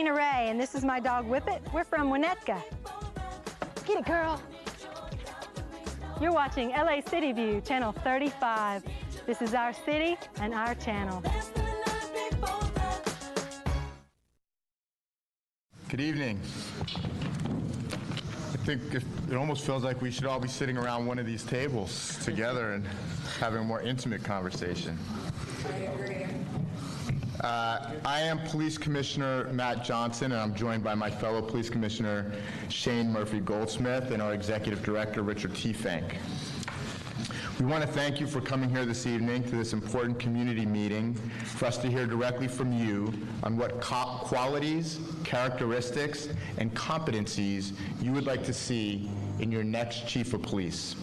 Tina Ray, and this is my dog Whippet. We're from Winnetka. Get it, girl. You're watching LA City View, Channel 35. This is our city and our channel. Good evening. I think it almost feels like we should all be sitting around one of these tables together and having a more intimate conversation. I agree. I am Police Commissioner Matt Johnson, and I'm joined by my fellow Police Commissioner Shane Murphy Goldsmith and our Executive Director Richard T. Fink. We want to thank you for coming here this evening to this important community meeting for us to hear directly from you on what qualities, characteristics, and competencies you would like to see in your next Chief of Police.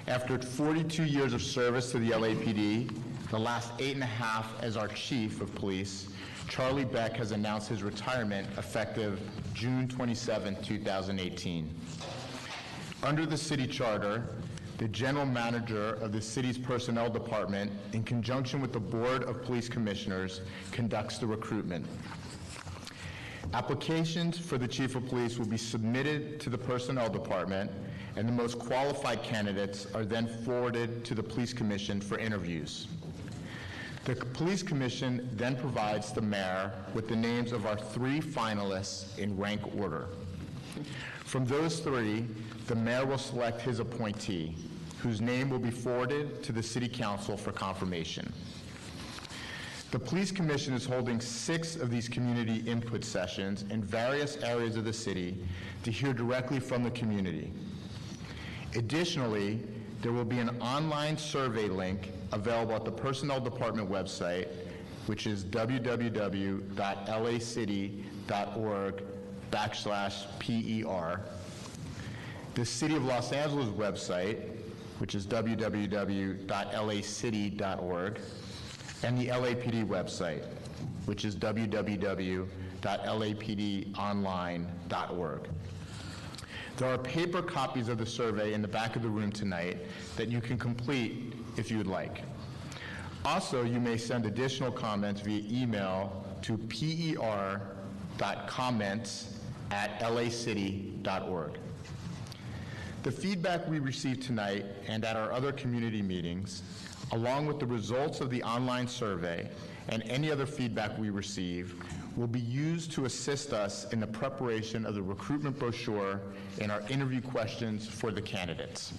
After 42 years of service to the LAPD, the last 8.5 as our Chief of Police, Charlie Beck has announced his retirement effective June 27, 2018. Under the city charter, the general manager of the city's personnel department, in conjunction with the Board of Police Commissioners, conducts the recruitment. Applications for the Chief of Police will be submitted to the Personnel Department, and the most qualified candidates are then forwarded to the Police Commission for interviews. The Police Commission then provides the mayor with the names of our 3 finalists in rank order. From those 3, the mayor will select his appointee, whose name will be forwarded to the City Council for confirmation. The Police Commission is holding 6 of these community input sessions in various areas of the city to hear directly from the community. Additionally, there will be an online survey link available at the Personnel Department website, which is www.lacity.org/PER. The City of Los Angeles website, which is www.lacity.org, and the LAPD website, which is www.lapdonline.org. There are paper copies of the survey in the back of the room tonight that you can complete if you would like. Also, you may send additional comments via email to per.comments@lacity.org. The feedback we received tonight and at our other community meetings, along with the results of the online survey and any other feedback we receive, will be used to assist us in the preparation of the recruitment brochure and our interview questions for the candidates.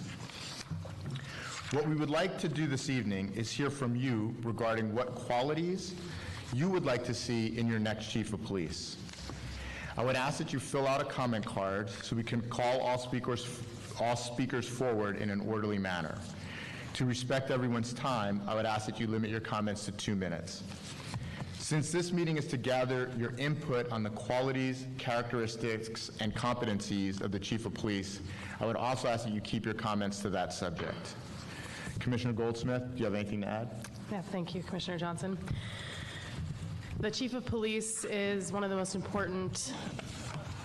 What we would like to do this evening is hear from you regarding what qualities you would like to see in your next Chief of Police. I would ask that you fill out a comment card so we can call all speakers forward in an orderly manner. To respect everyone's time, I would ask that you limit your comments to 2 minutes. Since this meeting is to gather your input on the qualities, characteristics, and competencies of the Chief of Police, I would also ask that you keep your comments to that subject. Commissioner Goldsmith, do you have anything to add? Yeah, thank you, Commissioner Johnson. The Chief of Police is one of the most important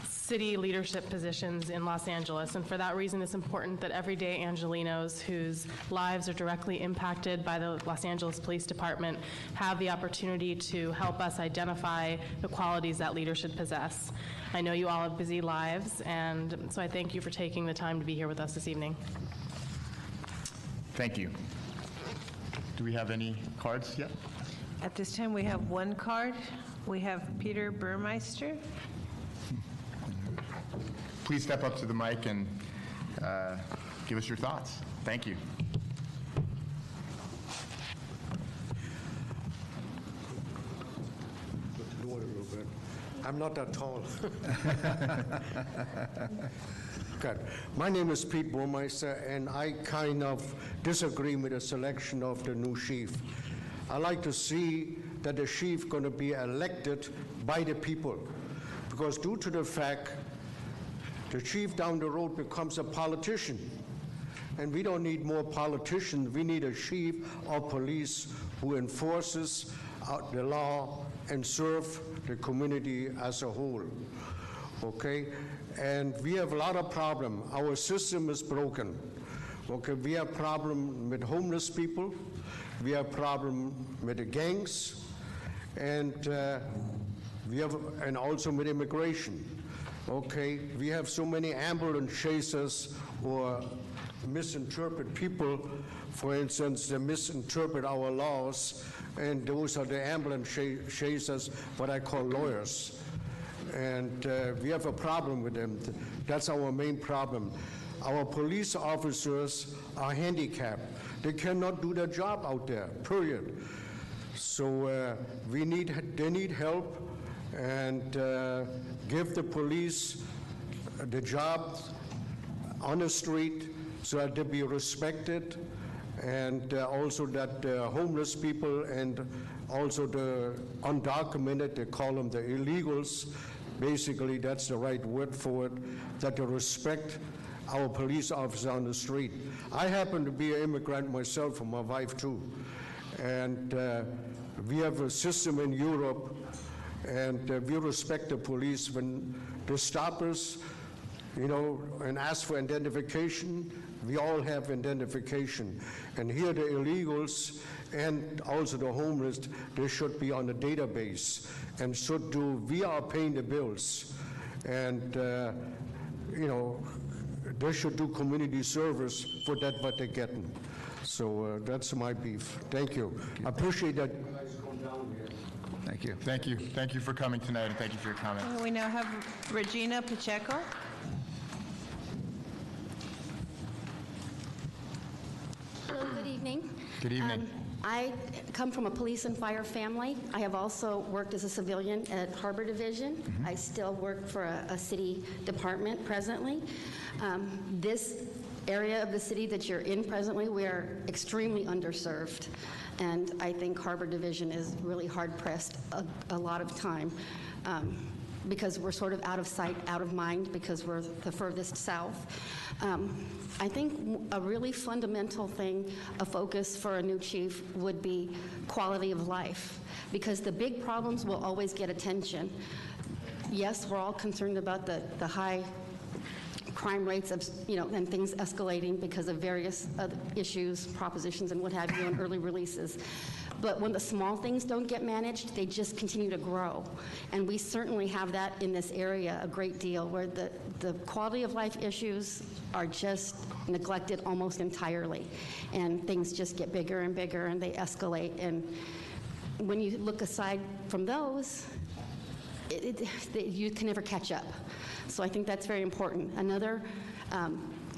city leadership positions in Los Angeles, and for that reason it's important that everyday Angelenos whose lives are directly impacted by the Los Angeles Police Department have the opportunity to help us identify the qualities that leaders should possess. I know you all have busy lives, and so I thank you for taking the time to be here with us this evening. Thank you. Do we have any cards yet? At this time, we have 1 card. We have Peter Burmeister. Please step up to the mic and give us your thoughts. Thank you. Lower a little bit. I'm not that tall. Good. My name is Pete Burmeister, and I kind of disagree with the selection of the new chief. I like to see that the chief going to be elected by the people, because due to the fact the chief down the road becomes a politician, and we don't need more politicians. We need a chief of police who enforces the law and serve the community as a whole. Okay, and we have a lot of problem. Our system is broken. Okay, we have problem with homeless people. We have problem with the gangs, and We have, and also with immigration. Okay, we have so many ambulance chasers or misinterpret people. For instance, they misinterpret our laws, and those are the ambulance chasers, what I call lawyers. And we have a problem with them. That's our main problem. Our police officers are handicapped. They cannot do their job out there, period. So they need help, and give the police the job on the street so that they be respected, and also that homeless people and also the undocumented, they call them the illegals, basically that's the right word for it, that they respect our police officer on the street. I happen to be an immigrant myself, and my wife too, and we have a system in Europe, and we respect the police when they stop us, you know, and ask for identification. We all have identification. And here the illegals and also the homeless, they should be on the database, and should do, we are paying the bills. And, you know, they should do community service for that what they're getting. So that's my beef. Thank you. I appreciate that you guys come down here. Thank you. Thank you. Thank you for coming tonight, and thank you for your comments. We now have Regina Pacheco. Hello, good evening. Good evening. I come from a police and fire family. I have also worked as a civilian at Harbor Division. I still work for a city department presently. This area of the city that you're in presently, we are extremely underserved. And I think Harbor Division is really hard-pressed a lot of time because we're sort of out of sight, out of mind, because we're the furthest south. I think a really fundamental thing, a focus for a new chief would be quality of life, because the big problems will always get attention. Yes, we're all concerned about the high crime rates of, you know, and things escalating because of various other issues, propositions, and what have you, and early releases. But when the small things don't get managed, they just continue to grow. And we certainly have that in this area a great deal, where the quality of life issues are just neglected almost entirely. And things just get bigger and bigger, and they escalate. And when you look aside from those, you can never catch up. So I think that's very important. Another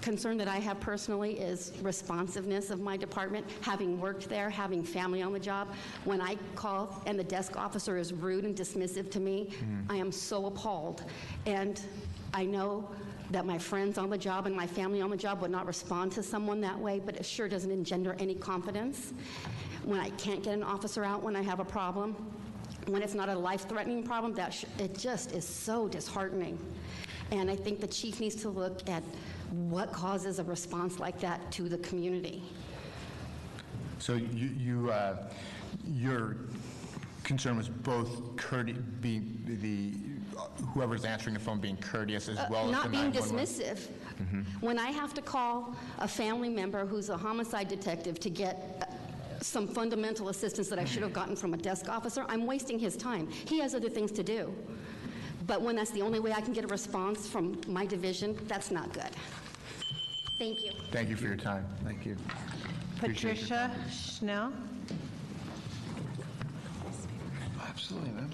concern that I have personally is responsiveness of my department. Having worked there, having family on the job, when I call and the desk officer is rude and dismissive to me, I am so appalled. And I know that my friends on the job and my family on the job would not respond to someone that way, but it sure doesn't engender any confidence. When I can't get an officer out when I have a problem, when it's not a life-threatening problem, it just is so disheartening. And I think the chief needs to look at what causes a response like that to the community. So your concern was both whoever's answering the phone being courteous as well as not the being 911. dismissive. When I have to call a family member who's a homicide detective to get some fundamental assistance that I should have gotten from a desk officer, I'm wasting his time. He has other things to do. But when that's the only way I can get a response from my division, that's not good. Thank you. Thank you for your time. Thank you. Appreciate your Patricia comments. Schnell. Absolutely, ma'am.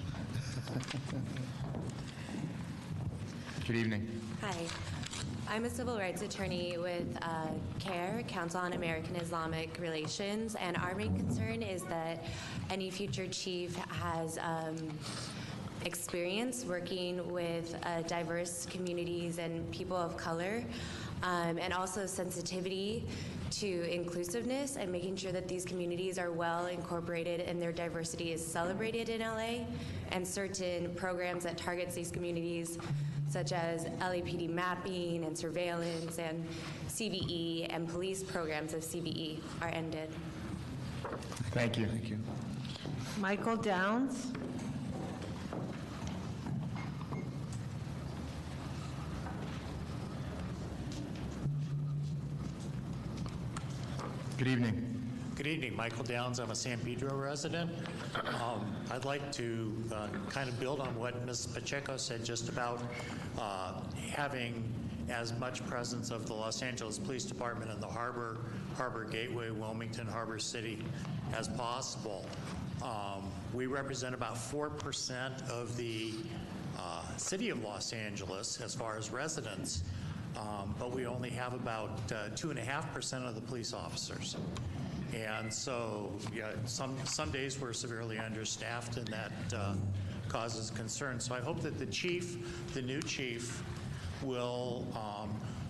Good evening. Hi. I'm a civil rights attorney with CARE, Council on American Islamic Relations, and our main concern is that any future chief has experience working with diverse communities and people of color, and also sensitivity to inclusiveness and making sure that these communities are well incorporated and their diversity is celebrated in LA, and certain programs that targets these communities such as LAPD mapping and surveillance and CVE and police programs of CVE are ended. Thank you. Thank you. Michael Downs. Good evening. Good evening, Michael Downs. I'm a San Pedro resident. I'd like to kind of build on what Ms. Pacheco said just about having as much presence of the Los Angeles Police Department in the Harbor Gateway, Wilmington, Harbor City as possible. We represent about 4% of the city of Los Angeles as far as residents, but we only have about 2.5% of the police officers. And so, yeah, some days we're severely understaffed, and that causes concern. So I hope that the new chief, will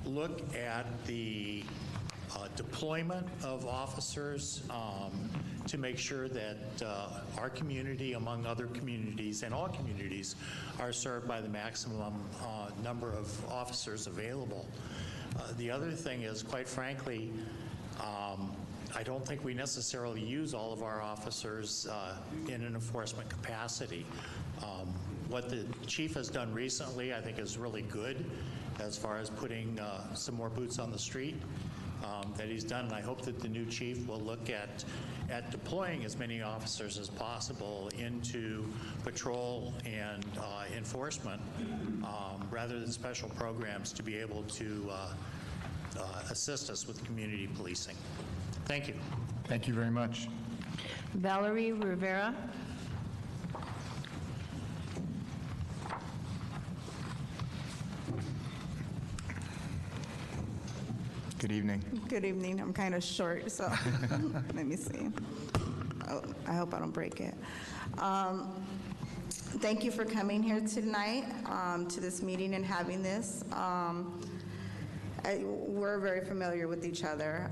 look at the deployment of officers to make sure that our community, among other communities, and all communities, are served by the maximum number of officers available. The other thing is, quite frankly, I don't think we necessarily use all of our officers in an enforcement capacity. What the chief has done recently, I think, is really good as far as putting some more boots on the street that he's done. And I hope that the new chief will look at deploying as many officers as possible into patrol and enforcement rather than special programs to be able to assist us with community policing. Thank you. Thank you very much. Valerie Rivera. Good evening. Good evening. I'm kind of short, so let me see. Oh, I hope I don't break it. Thank you for coming here tonight to this meeting and having this. We're very familiar with each other,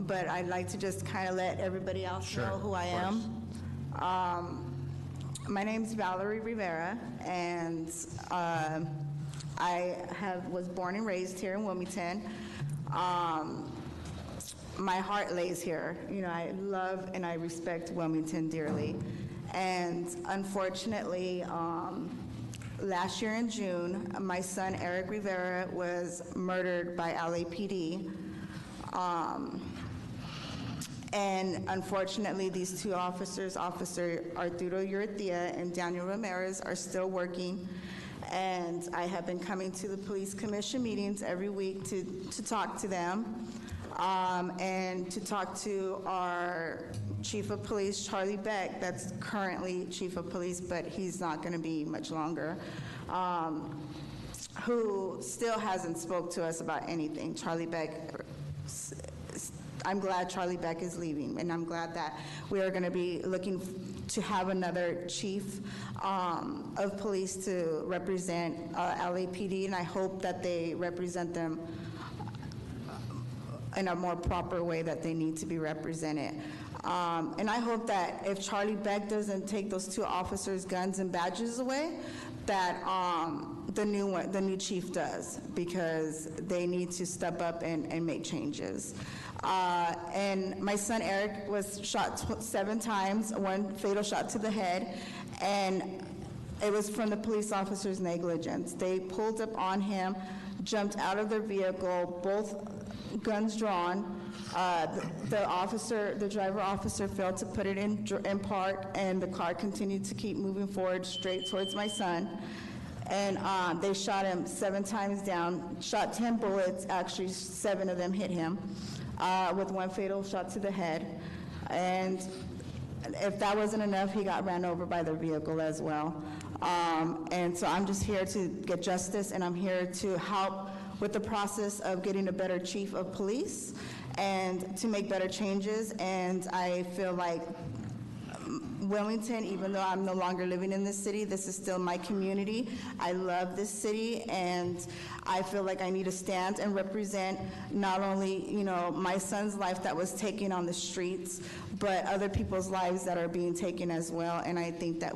but I'd like to just kind of let everybody else know who I am. My name's Valerie Rivera, and I was born and raised here in Wilmington. My heart lays here. You know, I love and I respect Wilmington dearly. And unfortunately, last year in June, my son Eric Rivera was murdered by LAPD. And unfortunately, these two officers, Officer Arturo Urrutia and Daniel Ramirez, are still working. And I have been coming to the police commission meetings every week to talk to them and to talk to our chief of police, Charlie Beck, that's currently chief of police, but he's not going to be much longer, who still hasn't spoke to us about anything. Charlie Beck, I'm glad Charlie Beck is leaving, and I'm glad that we are going to be looking to have another chief of police to represent LAPD, and I hope that they represent them in a more proper way that they need to be represented. And I hope that if Charlie Beck doesn't take those two officers' guns and badges away, that the new chief does, because they need to step up and make changes. And my son Eric was shot 7 times, 1 fatal shot to the head, and it was from the police officer's negligence. They pulled up on him, jumped out of their vehicle, both guns drawn. The driver officer failed to put it in park, and the car continued to keep moving forward straight towards my son. And they shot him 7 times down, shot 10 bullets, actually 7 of them hit him, with 1 fatal shot to the head. And if that wasn't enough, he got ran over by their vehicle as well. And so I'm just here to get justice, and I'm here to help with the process of getting a better chief of police and to make better changes. And I feel like Wilmington, even though I'm no longer living in this city, this is still my community. I love this city, and I feel like I need to stand and represent not only, you know, my son's life that was taken on the streets, but other people's lives that are being taken as well. And I think that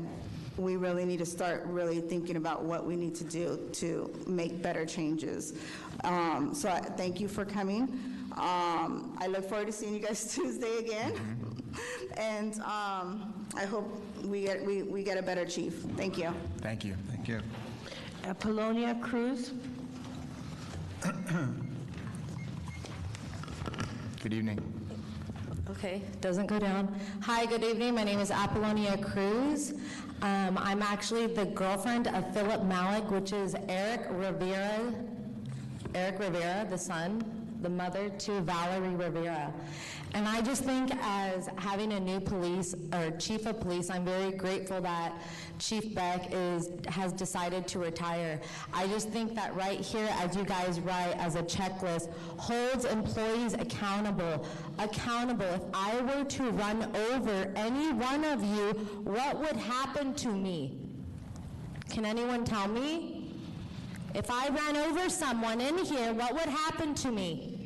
we really need to start really thinking about what we need to do to make better changes. So thank you for coming. I look forward to seeing you guys Tuesday again. And I hope we get a better chief. Thank you. Thank you. Thank you. Apollonia Cruz. Good evening. Okay, doesn't go down. Hi, good evening. My name is Apollonia Cruz. I'm actually the girlfriend of Philip Malik, which is Eric Rivera, the son, the mother to Valerie Rivera. And I just think as having a new police or chief of police, I'm very grateful that Chief Beck has decided to retire. I just think that right here, as you guys write as a checklist, holds employees accountable. If I were to run over any one of you, what would happen to me? Can anyone tell me? If I ran over someone in here, what would happen to me?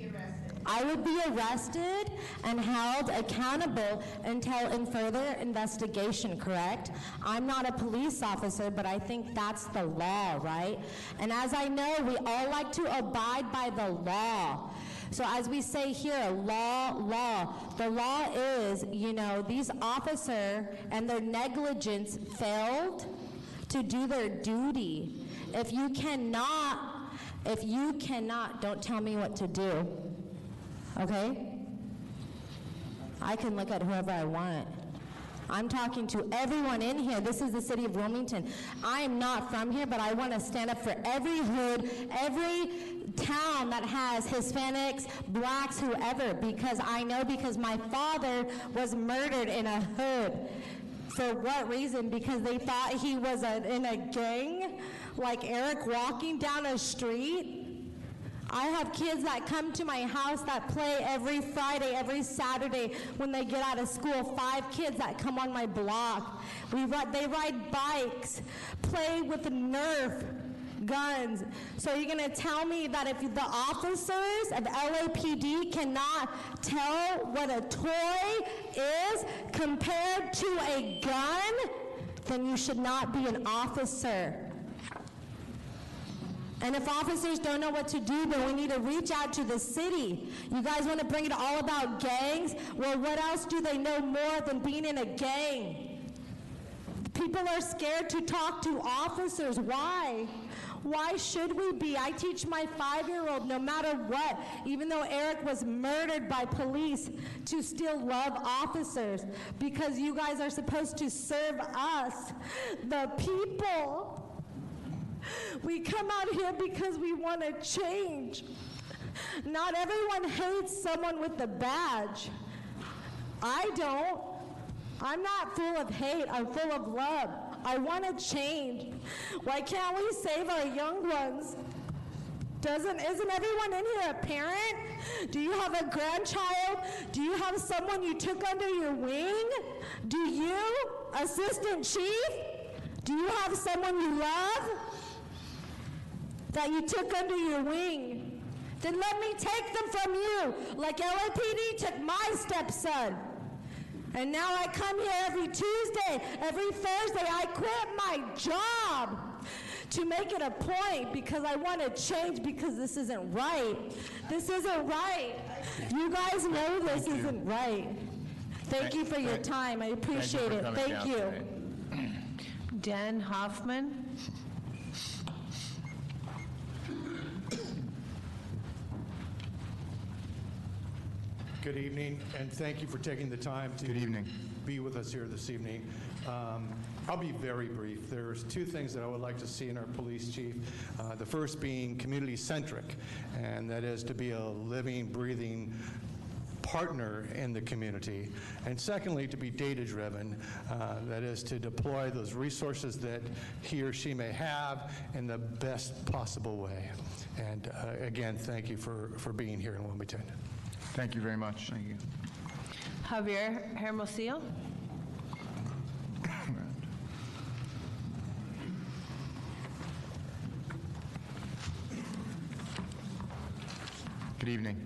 I would be arrested and held accountable until further investigation, correct? I'm not a police officer, but I think that's the law, right? And as I know, we all like to abide by the law. So as we say here, law. The law is, these officers and their negligence failed to do their duty. If you cannot, don't tell me what to do. Okay? I can look at whoever I want. I'm talking to everyone in here. This is the city of Wilmington. I am not from here, but I want to stand up for every hood, every town that has Hispanics, blacks, whoever, because my father was murdered in a hood. For what reason? Because they thought he was in a gang, like Eric walking down a street. I have kids that come to my house that play every Friday, every Saturday when they get out of school. 5 kids that come on my block. They ride bikes, play with Nerf guns. So you're going to tell me that if the officers of LAPD cannot tell what a toy is compared to a gun, then you should not be an officer. And if officers don't know what to do, then we need to reach out to the city. You guys want to bring it all about gangs? Well, what else do they know more than being in a gang? People are scared to talk to officers. Why? Why should we be? I teach my 5-year-old, no matter what, even though Eric was murdered by police, to still love officers, because you guys are supposed to serve us, the people. We come out here because we want to change. Not everyone hates someone with a badge. I don't. I'm not full of hate. I'm full of love. I want to change. Why can't we save our young ones? Isn't everyone in here a parent? Do you have a grandchild? Do you have someone you took under your wing? Do you, Assistant Chief? Do you have someone you love that you took under your wing? Then let me take them from you, like LAPD took my stepson. And now I come here every Tuesday, every Thursday. I quit my job to make it a point because I want to change, because this isn't right. This isn't right. You guys know this isn't right. Thank you for your time. I appreciate it. Thank you. Dan Hoffman. Good evening, and thank you for taking the time to be with us here this evening. I'll be very brief. There's 2 things that I would like to see in our police chief. The first being community-centric, and that is to be a living, breathing partner in the community. And secondly, to be data-driven, that is to deploy those resources that he or she may have in the best possible way. And again, thank you for being here in Wilmington. Thank you very much. Thank you. Javier Hermosillo. Good evening.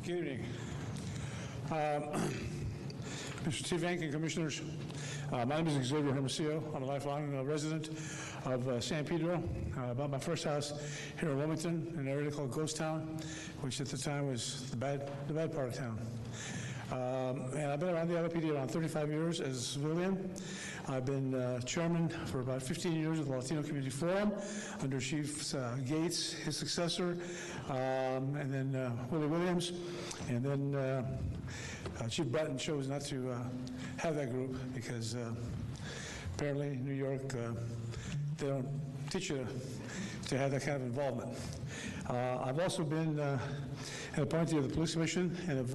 Good evening. Mr. Chief Ranking Commissioners, my name is Xavier Hermosillo. I'm a lifelong resident of San Pedro. I bought my first house here in Wilmington, in an area called Ghost Town, which at the time was the bad part of town. And I've been around the LAPD around 35 years as a civilian. I've been chairman for about 15 years of the Latino Community Forum under Chief Gates, his successor, and then Willie Williams, and then Chief Bratton chose not to have that group because apparently in New York they don't teach you to have that kind of involvement. I've also been an appointee of the Police Commission and have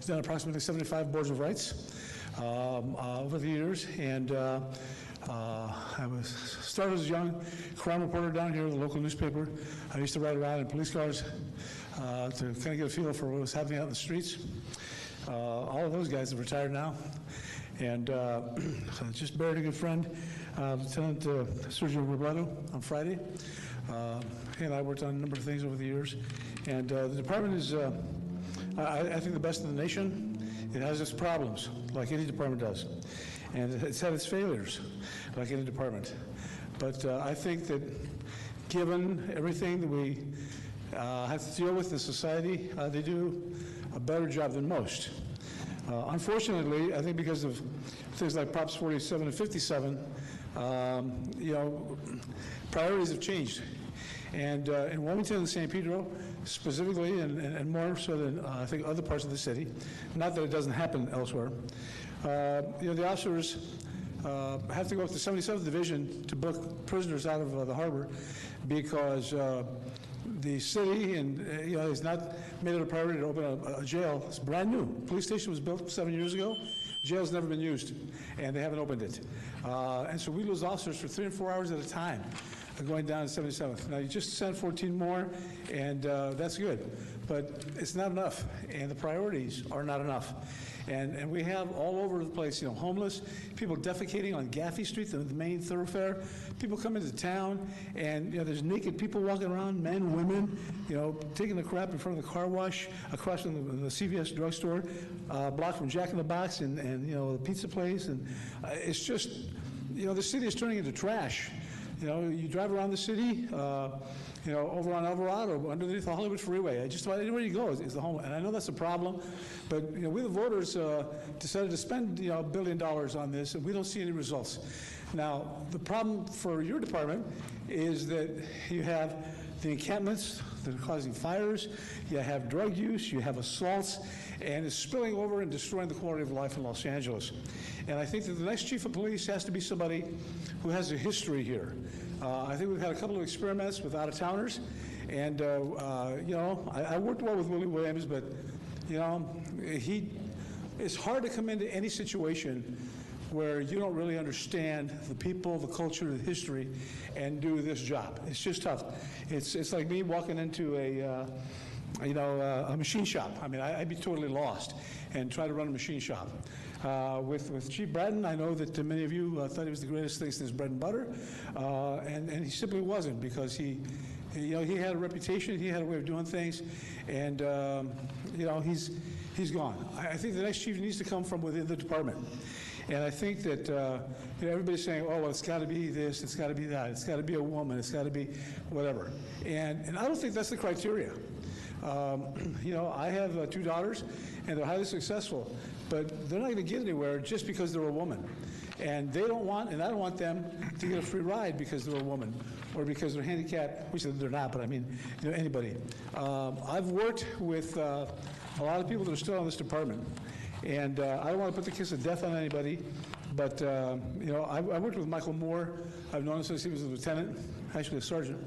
done approximately 75 boards of rights over the years. And I started as a young crime reporter down here at the local newspaper. I used to ride around in police cars to kind of get a feel for what was happening out in the streets. All of those guys have retired now. And just buried a good friend, Lieutenant Sergio Robledo, on Friday. He and I worked on a number of things over the years. And the department is, I think, the best in the nation. It has its problems, like any department does. And it's had its failures, like any department. But I think that given everything that we have to deal with in society, they do a better job than most. Unfortunately, I think because of things like Props 47 and 57, you know, priorities have changed. And in Wilmington and San Pedro, specifically, and more so than I think other parts of the city, not that it doesn't happen elsewhere, you know, the officers have to go up to 77th Division to book prisoners out of the harbor because the city and you know, has not made it a priority to open a jail. It's brand new. Police station was built 7 years ago. Jail's never been used, and they haven't opened it. And so we lose officers for 3 and 4 hours at a time going down to 77th. Now, you just send 14 more, and that's good. But it's not enough, and the priorities are not enough. And we have all over the place, you know, homeless, people defecating on Gaffey Street, the main thoroughfare. People come into town, and, you know, there's naked people walking around, men, women, you know, taking the crap in front of the car wash, across from the CVS drugstore, blocked from Jack in the Box and you know, the pizza place. And it's just, you know, the city is turning into trash. You know, you drive around the city, you know, over on Alvarado, underneath the Hollywood Freeway. Just about anywhere you go is the home. And I know that's a problem, but, you know, we the voters decided to spend, you know, $1 billion on this, and we don't see any results. Now, the problem for your department is that you have the encampments that are causing fires, you have drug use, you have assaults, and it's spilling over and destroying the quality of life in Los Angeles. And I think that the next chief of police has to be somebody who has a history here. I think we've had a couple of experiments with out-of-towners, and you know, I worked well with Willie Williams, but you know, it's hard to come into any situation where you don't really understand the people, the culture, the history, and do this job. It's just tough. It's like me walking into a machine shop. I mean, I'd be totally lost and try to run a machine shop. With Chief Bratton, I know that many of you thought he was the greatest thing since bread and butter, and he simply wasn't, because he had a reputation, he had a way of doing things, and you know, he's gone. I think the next chief needs to come from within the department. And I think that you know, everybody's saying, oh, well, it's got to be this, it's got to be that, it's got to be a woman, it's got to be whatever. And I don't think that's the criteria. You know, I have 2 daughters, and they're highly successful, but they're not going to get anywhere just because they're a woman. And they don't want, and I don't want them to get a free ride because they're a woman or because they're handicapped, which they're not, but I mean, you know, anybody. I've worked with a lot of people that are still in this department, and I don't want to put the kiss of death on anybody, but you know, I worked with Michael Moore. I've known him since he was a lieutenant, actually a sergeant,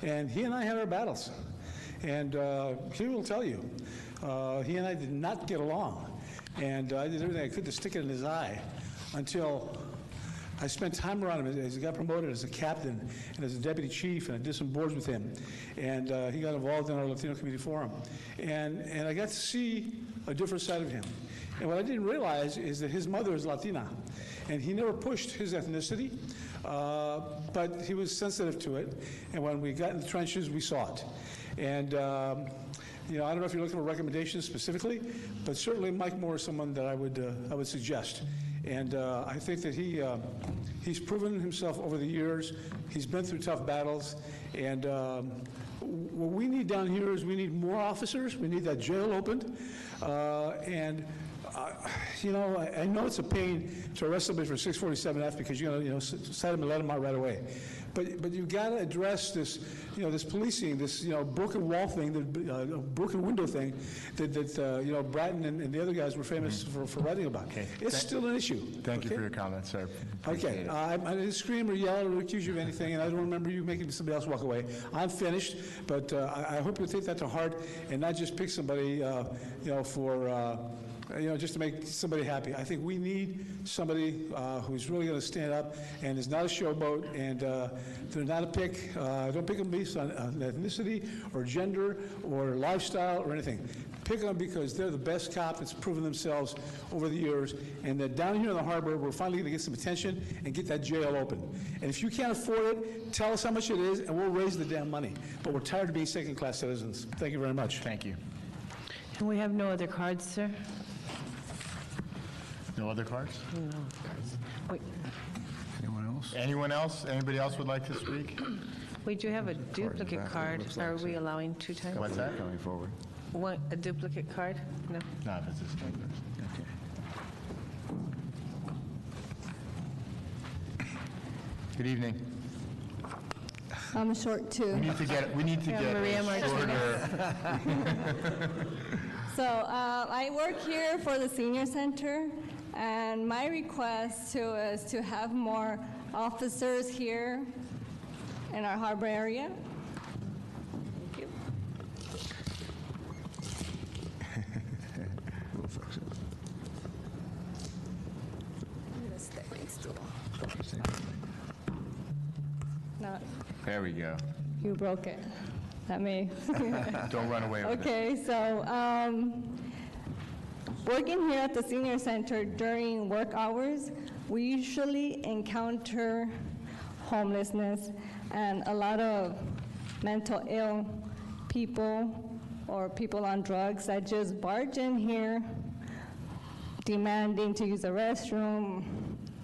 and he and I had our battles. And he will tell you, he and I did not get along. And I did everything I could to stick it in his eye until I spent time around him as he got promoted as a captain and as a deputy chief, and I did some boards with him. And he got involved in our Latino Community Forum. And I got to see a different side of him. And what I didn't realize is that his mother is Latina. And he never pushed his ethnicity, but he was sensitive to it. And when we got in the trenches, we saw it. And you know, I don't know if you're looking for recommendations specifically, but certainly Mike Moore is someone that I would suggest. And I think that he's proven himself over the years. He's been through tough battles. And what we need down here is we need more officers. We need that jail opened. And You know, I know it's a pain to arrest somebody for 647F because you know, cite them and let them out right away. But you got to address this, you know, this policing, this, you know, broken wall thing, the broken window thing that you know, Bratton and the other guys were famous for writing about. Okay. It's still an issue. Thank you for your comments, sir. Okay, I didn't scream or yell or accuse you of anything, and I don't remember you making somebody else walk away. I'm finished, but I hope you'll take that to heart and not just pick somebody, you know, for, you know, just to make somebody happy. I think we need somebody who's really going to stand up and is not a showboat, and they're not a pick. Don't pick them based on ethnicity or gender or lifestyle or anything. Pick them because they're the best cop that's proven themselves over the years, and that down here in the harbor, we're finally going to get some attention and get that jail open. And if you can't afford it, tell us how much it is, and we'll raise the damn money. But we're tired of being second-class citizens. Thank you very much. Thank you. And we have no other cards, sir? No other cards? No. Wait, Anyone else? Anyone else? Anybody else would like to speak? we do have a duplicate card. Are we allowing 2 times? What's that? Coming forward. A duplicate card? No. No, if it's this one. Okay. Good evening. I'm short too. We need to get Maria shorter. So I work here for the senior center, and my request is to have more officers here in our harbor area. Thank you. No, There we go. you broke it. That may. Don't run away with it. Okay, so working here at the senior center during work hours, we usually encounter homelessness and a lot of mental ill people or people on drugs that just barge in here demanding to use the restroom,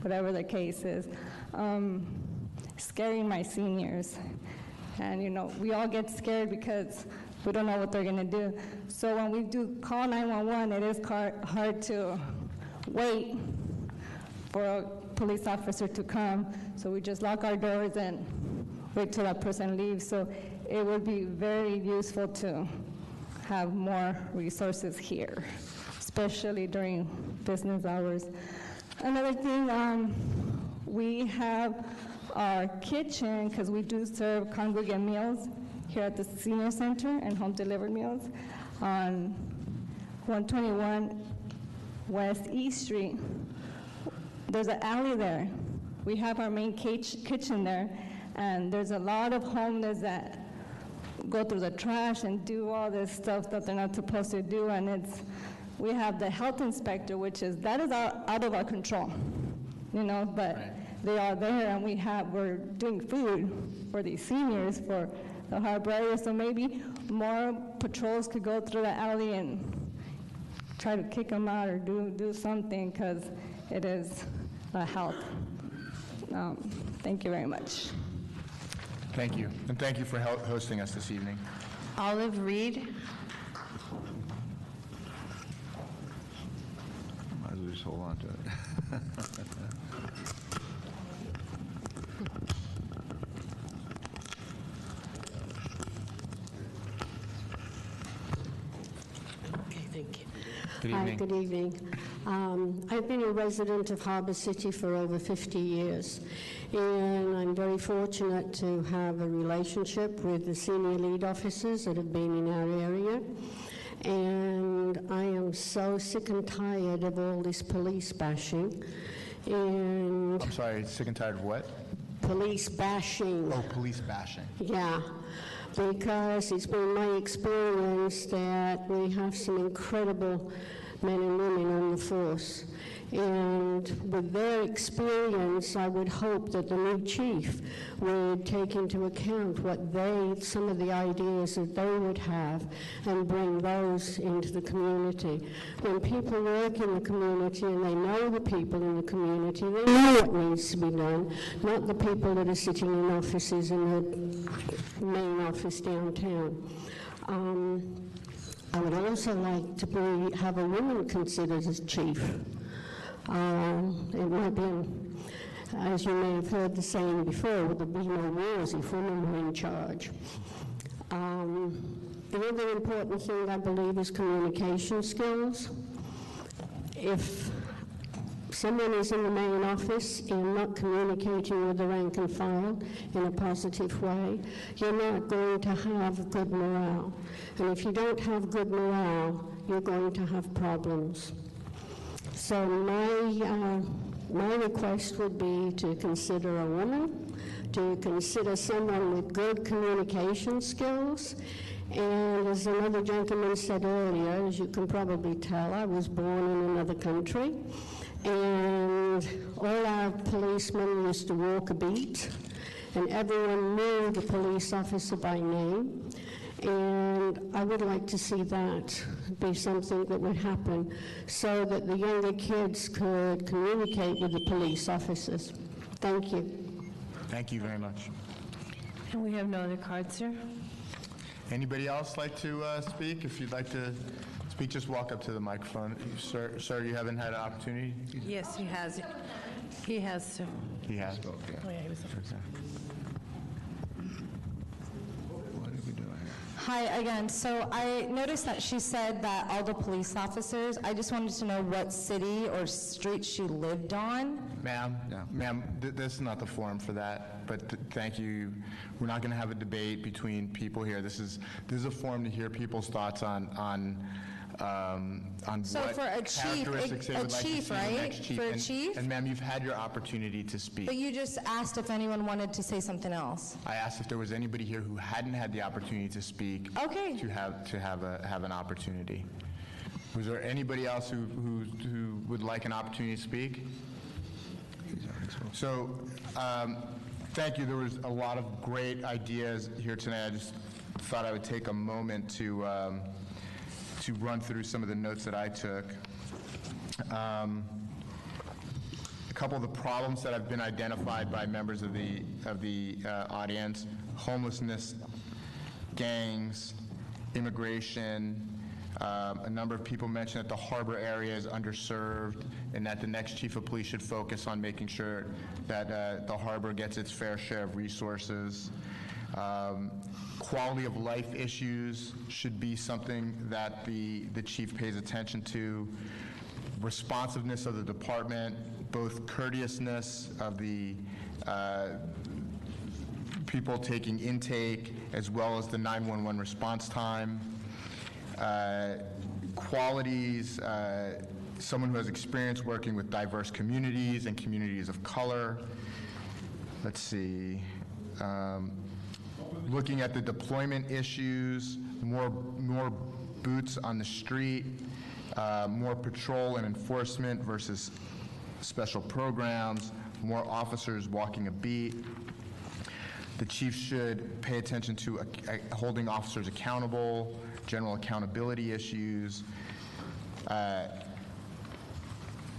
whatever the case is, scaring my seniors. And you know, we all get scared because we don't know what they're gonna do. So when we do call 911, it is hard to wait for a police officer to come. So we just lock our doors and wait till that person leaves. So it would be very useful to have more resources here, especially during business hours. Another thing, we have our kitchen, because we do serve congregate meals here at the senior center and home delivered meals on 121 West East Street. There's an alley there. We have our main kitchen there, and there's a lot of homeless that go through the trash and do all this stuff that they're not supposed to do, and we have the health inspector, that is out of our control, you know, but right. They are there, and we're doing food for these seniors for the harbor area, so maybe more patrols could go through the alley and try to kick them out or do something, because it is a health. Thank you very much. Thank you, and thank you for hosting us this evening. Olive Reed. Might as well just hold on to it. Good evening. Hi, good evening. I've been a resident of Harbor City for over 50 years, and I'm very fortunate to have a relationship with the senior lead officers that have been in our area, and I am so sick and tired of all this police bashing. And I'm sorry, sick and tired of what? Police bashing. Oh, police bashing. Yeah. Because it's been my experience that we have some incredible men and women on the force. And with their experience, I would hope that the new chief would take into account some of the ideas that they would have and bring those into the community. When people work in the community and they know the people in the community, they know what needs to be done, not the people that are sitting in offices in the main office downtown. I would also like to have a woman considered as chief. It might be, as you may have heard the saying before, there'll be no wars if women were in charge. The other important thing, I believe, is communication skills. If someone is in the main office and not communicating with the rank and file in a positive way, you're not going to have good morale. And if you don't have good morale, you're going to have problems. So my request would be to consider a woman, to consider someone with good communication skills. And as another gentleman said earlier, as you can probably tell, I was born in another country. And all our policemen used to walk a beat, and everyone knew the police officer by name. And I would like to see that be something that would happen so that the younger kids could communicate with the police officers. Thank you. Thank you very much. And we have no other cards, sir. Anybody else like to speak? If you'd like to speak, just walk up to the microphone. Sir, you haven't had an opportunity? Yes, he has. He has, sir. He has? Oh, yeah, he was the first. Hi again. So I noticed that she said that all the police officers, I just wanted to know what city or street she lived on. Ma'am, this is not the forum for that, but thank you. We're not going to have a debate between people here. This is a forum to hear people's thoughts on So what for a chief, characteristics they would like to see in the right? next chief. For a chief? And ma'am, you've had your opportunity to speak. But you just asked if anyone wanted to say something else. I asked if there was anybody here who hadn't had the opportunity to speak. Okay. To have an opportunity. Was there anybody else who would like an opportunity to speak? So, thank you. There was a lot of great ideas here tonight. I just thought I would take a moment to run through some of the notes that I took. A couple of the problems that have been identified by members of the audience: homelessness, gangs, immigration. A number of people mentioned that the harbor area is underserved and that the next chief of police should focus on making sure that the harbor gets its fair share of resources. Quality of life issues should be something that the chief pays attention to. Responsiveness of the department, both courteousness of the people taking intake as well as the 911 response time. Qualities, someone who has experience working with diverse communities and communities of color. Let's see. Looking at the deployment issues, more boots on the street, more patrol and enforcement versus special programs, more officers walking a beat. The chief should pay attention to holding officers accountable, general accountability issues,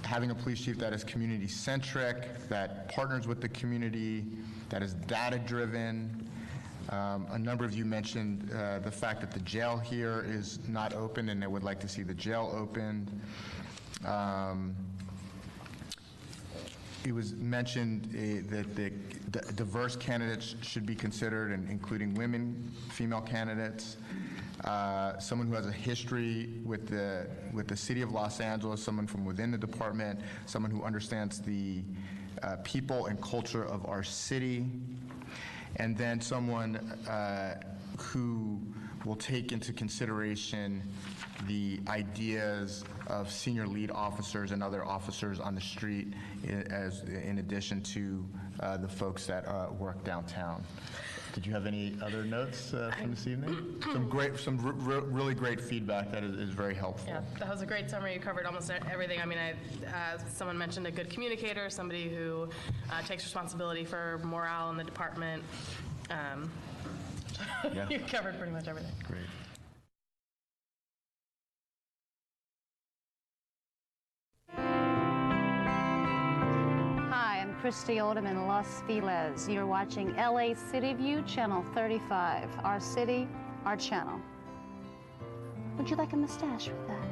having a police chief that is community-centric, that partners with the community, that is data-driven. A number of you mentioned the fact that the jail here is not open and they would like to see the jail opened. It was mentioned that the diverse candidates should be considered, and including women, female candidates. Someone who has a history with the city of Los Angeles, someone from within the department, someone who understands the people and culture of our city, and then someone who will take into consideration the ideas of senior lead officers and other officers on the street in addition to the folks that work downtown. Did you have any other notes from this evening? Some really great feedback that is very helpful. Yeah, that was a great summary. You covered almost everything. I mean, someone mentioned a good communicator, somebody who takes responsibility for morale in the department. Yeah. You covered pretty much everything. Great. Hi, I'm Christy Odom in Los Feliz. You're watching LA City View, Channel 35. Our city, our channel. Would you like a mustache with that?